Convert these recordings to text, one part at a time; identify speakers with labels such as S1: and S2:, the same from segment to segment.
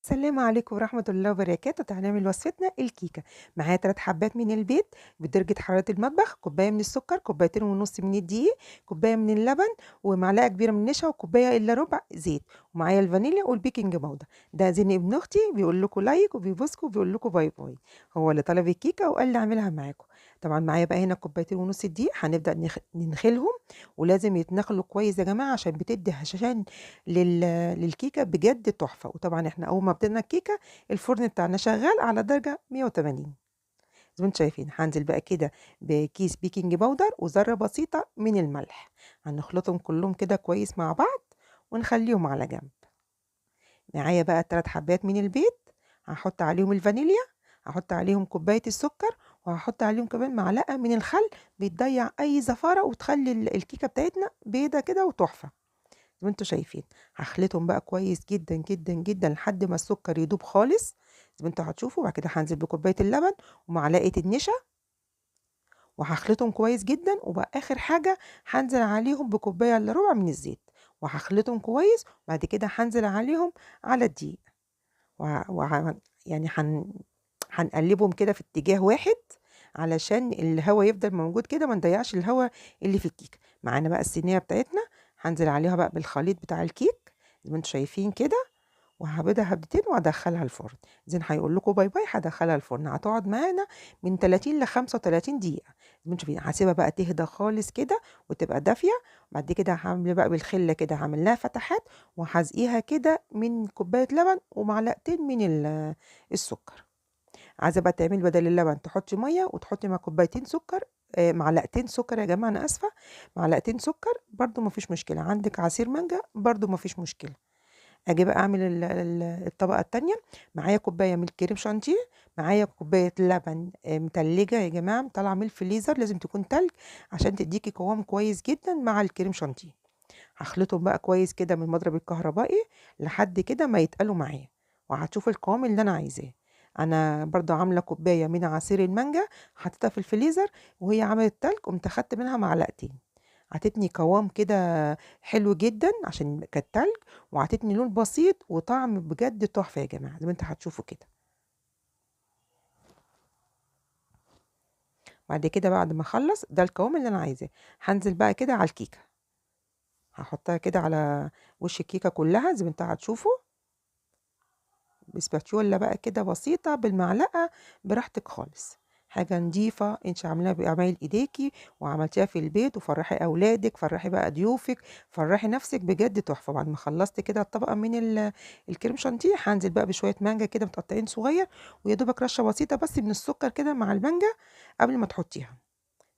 S1: السلام عليكم ورحمة الله وبركاته. تعالى نعمل وصفتنا الكيكة. معايا 3 حبات من البيض بدرجة حرارة المطبخ، كوباية من السكر، كوبايتين ونص من الدقيق، كوباية من اللبن، ومعلقة كبيرة من النشا، وكوباية إلا ربع زيت، ومعايا الفانيليا والبيكنج باودر. ده زين ابن أختي بيقول لكم لايك وبيبوسكم وبيقول لكم باي باي. هو اللي طلب الكيكة وقال لي أعملها معاكم. طبعًا معايا بقى هنا كوبايتين ونص الدقيق، هنبدأ ننخلهم، ولازم يتنخلوا كويس يا جماعة عشان بتدي هشاشان لل للكيكة بجد تحفة. وطبعًا إحنا أول ما بدأنا الكيكة الفرن بتاعنا شغال على درجة 180 زي ما أنتم شايفين. هانزل بقى كده بكيس بيكنج باودر وذرة بسيطة من الملح، هنخلطهم كلّهم كده كويس مع بعض ونخلّيهم على جنب. معايا بقى 3 حبات من البيض، هاحط عليهم الفانيليا، هاحط عليهم كوباية السكر، وهاحط عليهم كمان معلقة من الخل بتضيّع أي زفارة وتخلّي الكيكة بتاعتنا بيضة كده وتحفة. زي ما أنتم شايفين. هاخلطهم بقى كويس جدًا، جدًا، جدًا لحد ما السكر يدوب خالص زي ما أنتم هتشوفوا. وبعد كده هانزل بكوباية اللبن ومعلقة النشا وهاخلطهم كويس جدًا. وبقى آخر حاجة هانزل عليهم بكوباية إلا ربع من الزيت وهاخلطهم كويس. وبعد كده هانزل عليهم على الدقيق يعني هنقلبهم كده في اتجاه واحد علشان الهوا يفضل موجود كده، ما نضيّعش الهوا اللي في الكيكة. معانا بقى الصينية بتاعتنا، هانزل عليها بقى بالخليط بتاع الكيك زي ما أنتم شايفين كده، وهابيضها هبدتين وهادخّلها الفرن. زين هيقول لكم باي باي، هادخّلها الفرن، هتقعد معانا من 30 ل35 دقيقة زي ما أنتم شايفين. هاسيبها بقى تهدى خالص كده وتبقى دافية. بعد كده هاعمل بقى بالخلة كده، هاعمل لها فتحات وهاسقيها كده من كوباية لبن ومعلقتين من السكر. عايزة بقى تعملي بدل اللبن تحطّي مَيّة وتحطّي مع كوبايتين سكر، معلقتين سكر يا جماعة أنا آسفة، معلقتين سكر برضه ما فيش مشكلة. عندِك عصير مانجا برضه ما فيش مشكلة. آجي بقى أعمل الطبقة التانية. معايا كوباية من الكريم شانتيه، معايا كوباية لبن متلجة يا جماعة طالعة من الفريزر، لازم تكون تلج عشان تدّيكِ قوام كويس جدًا مع الكريم شانتيه. هاخلطهم بقى كويس كده من المضرب الكهربائي لحد كده ما يتقلوا معايا، وهتشوفي القوام اللي أنا عايزاه. أنا برضه عاملة كوباية من عصير المانجا حطيتها في الفريزر وهي عملت تلج، قُمت أخدت منها معلقتين، عطتني قوام كده حلو جدًا عشان كانت تلج، وعطتني لون بسيط وطعم بجد تحفة يا جماعة زي ما أنتم هتشوفوا كده. بعد كده بعد ما أخلّص ده القوام اللي أنا عايزاه، هانزل بقى كده على الكيكة، هاحطها كده على وش الكيكة كلها زي ما أنتم هتشوفوا. بسباتيولا بقى كده بسيطة بالمعلقة براحتك خالص. حاجة نضيفة انت عاملاها بعمايل ايديكي وعملتيها في البيت، وفرحي اولادك، فرحي بقى ضيوفك، فرحي نفسك بجد تحفة. بعد ما خلصت كده الطبقة من الكريم شانتيه هنزل بقى بشوية مانجا كده متقطعين صغير، ويا دوبك رشة بسيطة بس من السكر كده مع المانجا قبل ما تحطيها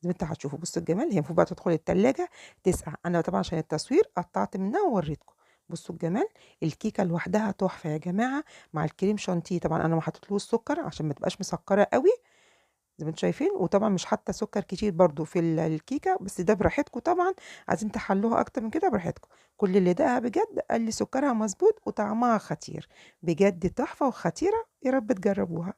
S1: زي ما انت هتشوفوا. بصوا الجمال، هي المفروض بقى تدخل التلاجة تسقع. انا طبعا عشان التصوير قطعت منها ووريتكم. بصوا الجمال، الكيكه لوحدها تحفه يا جماعه مع الكريم شانتيه. طبعا انا ما حطيتلوش سكر عشان ما تبقاش مسكره قوي زي ما انتم شايفين، وطبعا مش حاطه سكر كتير برضو في الكيكه، بس ده براحتكم طبعا. عايزين تحلوها اكتر من كده براحتكم. كل اللي دقها بجد قال لي سكرها مظبوط وطعمها خطير، بجد تحفه وخطيره. يا رب تجربوها.